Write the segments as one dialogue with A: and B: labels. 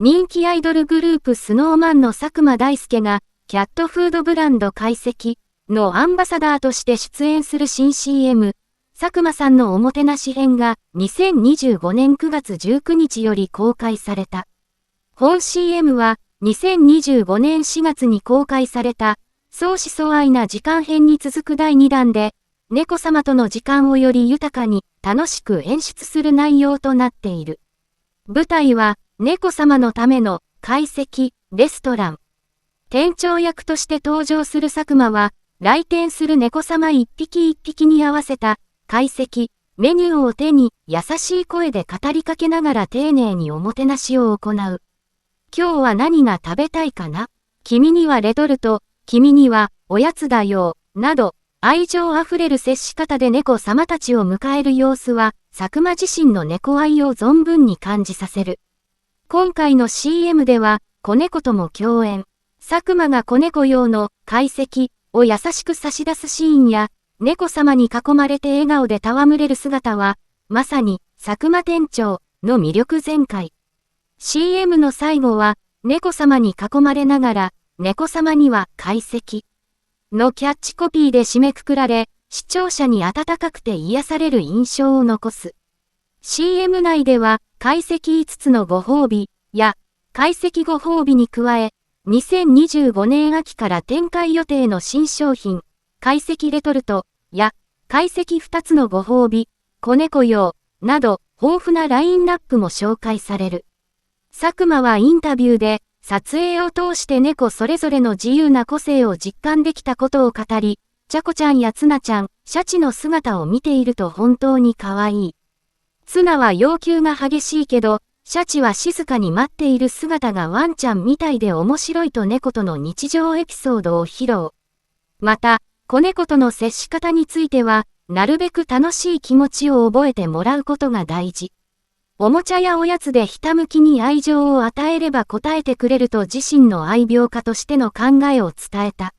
A: 人気アイドルグループスノーマンの佐久間大介が、キャットフードブランド懐石のアンバサダーとして出演する新 CM、佐久間さんのおもてなし編が2025年9月19日より公開された。本 CM は2025年4月に公開された相思相愛な時間編に続く第2弾で、猫様との時間をより豊かに楽しく演出する内容となっている。舞台は猫様のための懐石レストラン。店長役として登場する佐久間は、来店する猫様一匹一匹に合わせた懐石メニューを手に優しい声で語りかけながら丁寧におもてなしを行う。今日は何が食べたいかな？君にはレトルト、君にはおやつだよ、など、愛情あふれる接し方で猫様たちを迎える様子は、佐久間自身の猫愛を存分に感じさせる。今回の CM では、子猫とも共演。佐久間が子猫用の懐石を優しく差し出すシーンや、猫様に囲まれて笑顔で戯れる姿は、まさに佐久間店長の魅力全開。CM の最後は、猫様に囲まれながら、猫様には懐石のキャッチコピーで締めくくられ、視聴者に温かくて癒される印象を残す。CM 内では、懐石5つのご褒美や、懐石ご褒美に加え、2025年秋から展開予定の新商品、懐石レトルトや、懐石2つのご褒美、子猫用など、豊富なラインナップも紹介される。佐久間はインタビューで、撮影を通して猫それぞれの自由な個性を実感できたことを語り、ちゃこちゃんやツナちゃん、シャチの姿を見ていると本当に可愛い。ツナは要求が激しいけど、シャチは静かに待っている姿がワンちゃんみたいで面白いと猫との日常エピソードを披露。また、子猫との接し方については、なるべく楽しい気持ちを覚えてもらうことが大事。おもちゃやおやつでひたむきに愛情を与えれば応えてくれると自身の愛病家としての考えを伝えた。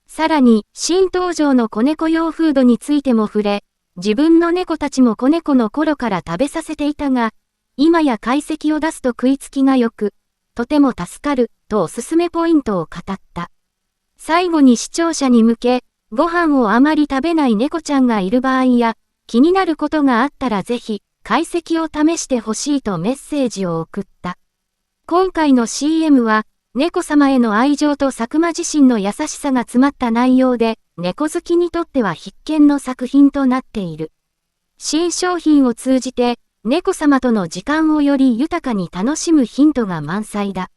A: さらに、新登場の子猫用フードについても触れ、自分の猫たちも子猫の頃から食べさせていたが、今や懐石を出すと食いつきが良く、とても助かる、とおすすめポイントを語った。最後に視聴者に向け、ご飯をあまり食べない猫ちゃんがいる場合や、気になることがあったらぜひ、懐石を試してほしいとメッセージを送った。今回の CM は、猫様への愛情と佐久間自身の優しさが詰まった内容で、猫好きにとっては必見の作品となっている。新商品を通じて、猫様との時間をより豊かに楽しむヒントが満載だ。